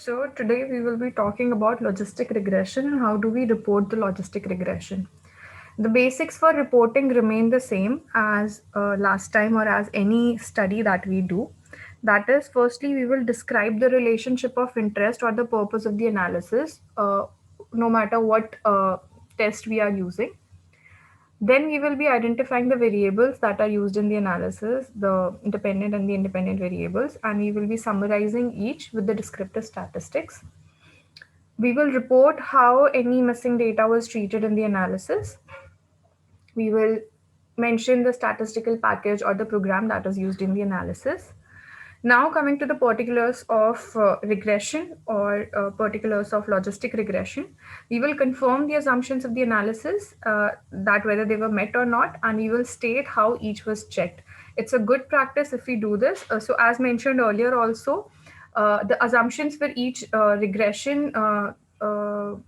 So today we will be talking about logistic regression and how do we report the logistic regression. The basics for reporting remain the same as last time or as any study that we do. That is, firstly, we will describe the relationship of interest or the purpose of the analysis, no matter what test we are using. Then we will be identifying the variables that are used in the analysis, the dependent and the independent variables, and we will be summarizing each with the descriptive statistics. We will report how any missing data was treated in the analysis. We will mention the statistical package or the program that is used in the analysis. Now, coming to the particulars of regression or particulars of logistic regression, we will confirm the assumptions of the analysis, that whether they were met or not, and we will state how each was checked. It's a good practice if we do this. So, as mentioned earlier, also, the assumptions for each regression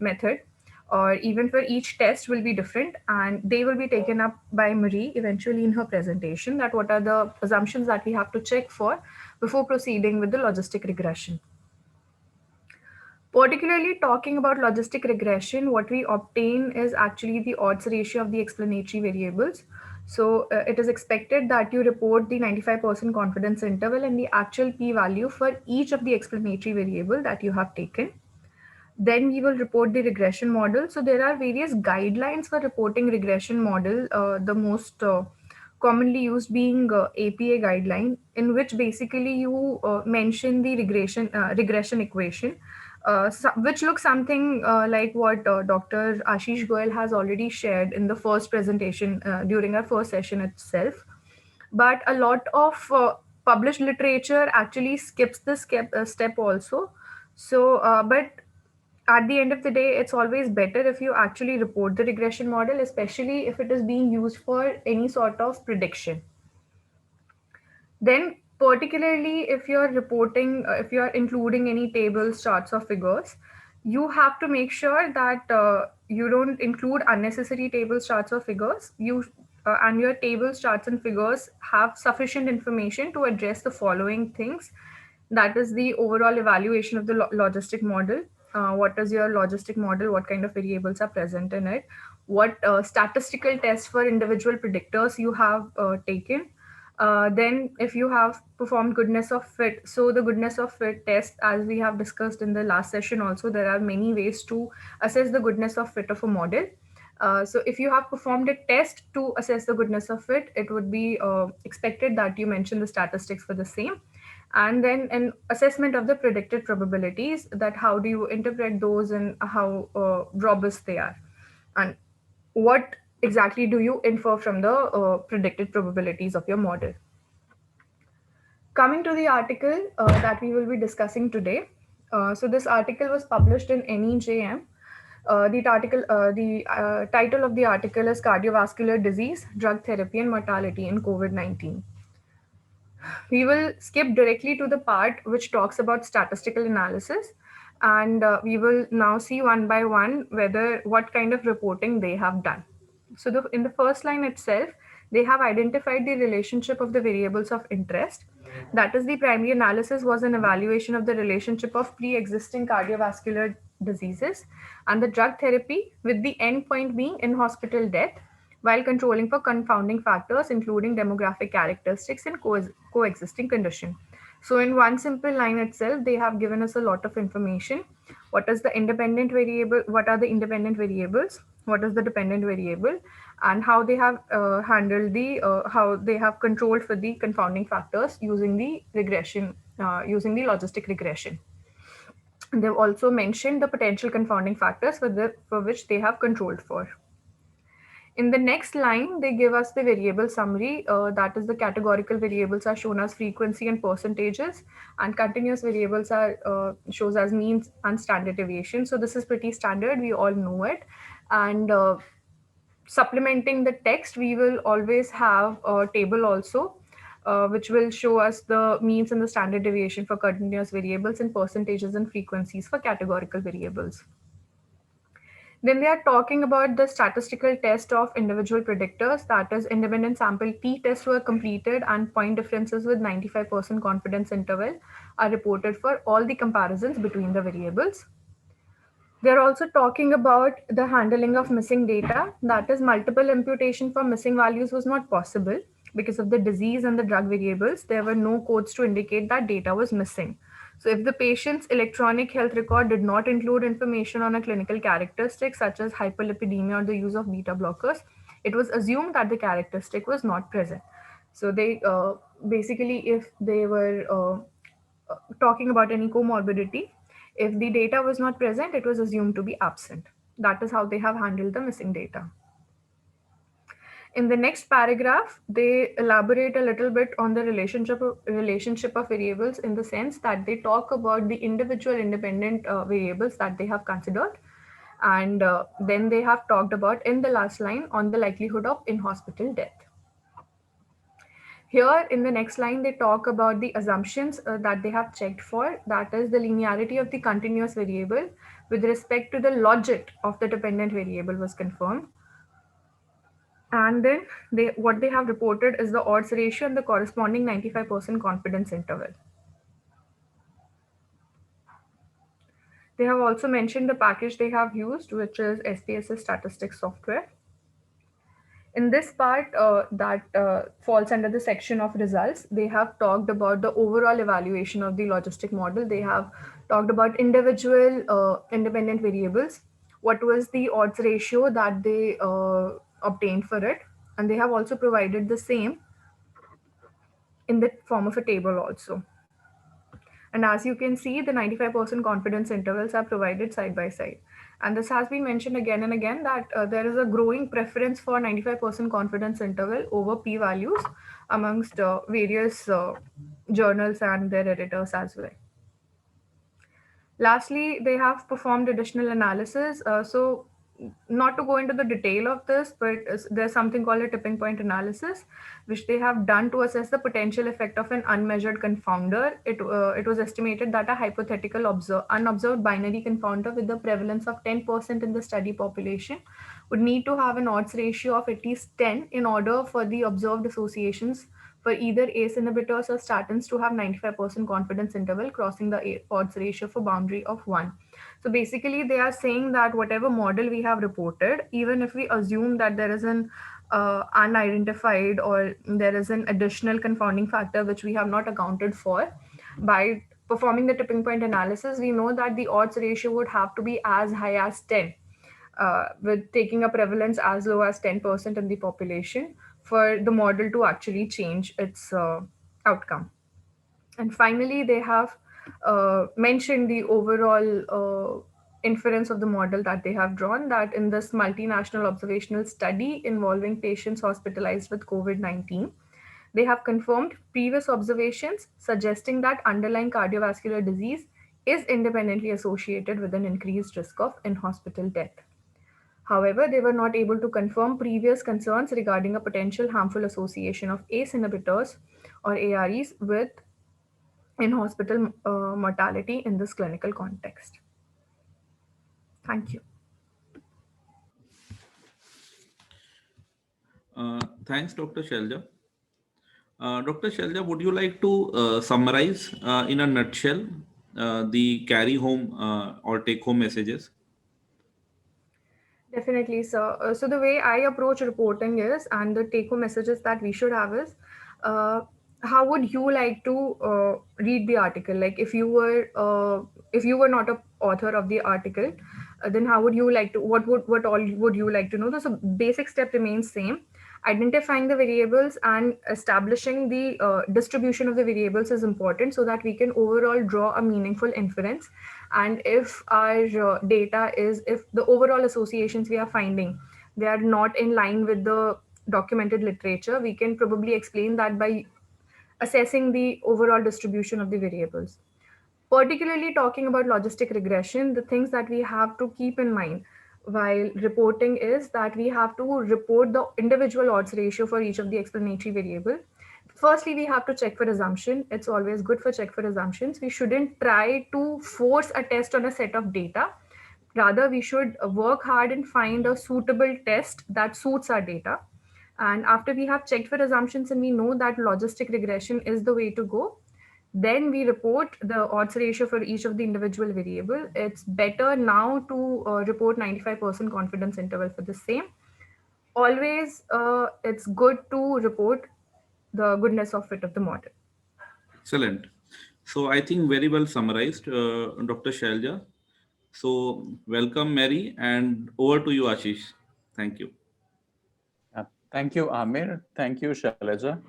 method or even for each test will be different, and they will be taken up by Marie eventually in her presentation, that what are the assumptions that we have to check for before proceeding with the logistic regression. Particularly talking about logistic regression, what we obtain is actually the odds ratio of the explanatory variables. So it is expected that you report the 95% confidence interval and the actual p-value for each of the explanatory variable that you have taken. Then we will report the regression model. So there are various guidelines for reporting regression model. The most commonly used being APA guideline, in which basically you mention the regression equation, which looks something like what Dr. Ashish Goel has already shared in the first presentation during our first session itself. But a lot of published literature actually skips this step also. So, but at the end of the day, it's always better if you actually report the regression model, especially if it is being used for any sort of prediction. Then, particularly if you're reporting, if you're including any tables, charts, or figures, you have to make sure that you don't include unnecessary tables, charts, or figures. And your tables, charts, and figures have sufficient information to address the following things. That is the overall evaluation of the logistic model. What is your logistic model? What kind of variables are present in it? What statistical tests for individual predictors you have taken? Then, if you have performed goodness of fit, so the goodness of fit test, as we have discussed in the last session, also there are many ways to assess the goodness of fit of a model. So, if you have performed a test to assess the goodness of fit, it would be expected that you mention the statistics for the same. And then an assessment of the predicted probabilities, that how do you interpret those and how robust they are. And what exactly do you infer from the predicted probabilities of your model. Coming to the article that we will be discussing today. So this article was published in NEJM. The title of the article is Cardiovascular Disease, Drug Therapy and Mortality in COVID-19. We will skip directly to the part which talks about statistical analysis, and we will now see one by one whether what kind of reporting they have done. So in the first line itself, they have identified the relationship of the variables of interest. That is, the primary analysis was an evaluation of the relationship of pre-existing cardiovascular diseases and the drug therapy, with the end point being in hospital death, while controlling for confounding factors including demographic characteristics and coexisting condition. So in one simple line itself, they have given us a lot of information. What is the independent variable? What are the independent variables? What is the dependent variable? And how they have handled how they have controlled for the confounding factors using the regression, using the logistic regression. They've also mentioned the potential confounding factors for which they have controlled for. In the next line, they give us the variable summary. That is, the categorical variables are shown as frequency and percentages, and continuous variables are shows as means and standard deviation. So this is pretty standard. We all know it. And supplementing the text, we will always have a table also, which will show us the means and the standard deviation for continuous variables and percentages and frequencies for categorical variables. Then they are talking about the statistical test of individual predictors, that is, independent sample t tests were completed and point differences with 95% confidence interval are reported for all the comparisons between the variables. They're also talking about the handling of missing data. That is, multiple imputation for missing values was not possible because of the disease and the drug variables. There were no codes to indicate that data was missing. So, if the patient's electronic health record did not include information on a clinical characteristic such as hyperlipidemia or the use of beta blockers, it was assumed that the characteristic was not present. So, they basically, if they were talking about any comorbidity, if the data was not present, it was assumed to be absent. That is how they have handled the missing data. In the next paragraph, they elaborate a little bit on the relationship of variables, in the sense that they talk about the individual independent variables that they have considered, and then they have talked about, in the last line, on the likelihood of in-hospital death. Here in the next line, they talk about the assumptions that they have checked for, that is, the linearity of the continuous variable with respect to the logit of the dependent variable was confirmed. And then what they have reported is the odds ratio and the corresponding 95% confidence interval. They have also mentioned the package they have used, which is SPSS statistics software. In this part that falls under the section of results, they have talked about the overall evaluation of the logistic model. They have talked about individual independent variables, what was the odds ratio that they obtained for it, and they have also provided the same in the form of a table also. And as you can see, the 95% confidence intervals are provided side by side. And this has been mentioned again and again that there is a growing preference for 95% confidence interval over p values amongst various journals and their editors as well. Lastly, they have performed additional analysis. So, not to go into the detail of this, but there's something called a tipping point analysis, which they have done to assess the potential effect of an unmeasured confounder. It was estimated that a hypothetical unobserved binary confounder with the prevalence of 10% in the study population would need to have an odds ratio of at least 10 in order for the observed associations for either ACE inhibitors or statins to have 95% confidence interval crossing the odds ratio for boundary of 1. So basically, they are saying that whatever model we have reported, even if we assume that there is an unidentified or there is an additional confounding factor which we have not accounted for, by performing the tipping point analysis, we know that the odds ratio would have to be as high as 10, with taking a prevalence as low as 10% in the population for the model to actually change its outcome. And finally, they have mentioned the overall inference of the model that they have drawn, that in this multinational observational study involving patients hospitalized with COVID-19, they have confirmed previous observations suggesting that underlying cardiovascular disease is independently associated with an increased risk of in hospital death. However, they were not able to confirm previous concerns regarding a potential harmful association of ACE inhibitors or AREs with in hospital mortality in this clinical context. Thank you. Thanks, Dr. Shelja. Dr. Shelja, would you like to summarize in a nutshell the carry home or take home messages? Definitely, sir. So the way I approach reporting is, and the take-home messages that we should have is, uh, how would you like to read the article? Like, if you were not a author of the article, then how would you like to? What all would you like to know? So basic step remains same. Identifying the variables and establishing the distribution of the variables is important so that we can overall draw a meaningful inference. And if our data is, if the overall associations we are finding, they are not in line with the documented literature, we can probably explain that by assessing the overall distribution of the variables. Particularly talking about logistic regression, the things that we have to keep in mind while reporting is that we have to report the individual odds ratio for each of the explanatory variable. Firstly, we have to check for assumption. It's always good for check for assumptions. We shouldn't try to force a test on a set of data. Rather, we should work hard and find a suitable test that suits our data. And after we have checked for assumptions and we know that logistic regression is the way to go, then we report the odds ratio for each of the individual variable. It's better now to report 95% confidence interval for the same. Always, it's good to report the goodness of fit of the model. Excellent. So I think very well summarized, Dr. Shailja. So welcome, Mary, and over to you, Ashish. Thank you. Thank you, Amir. Thank you, Shailaja.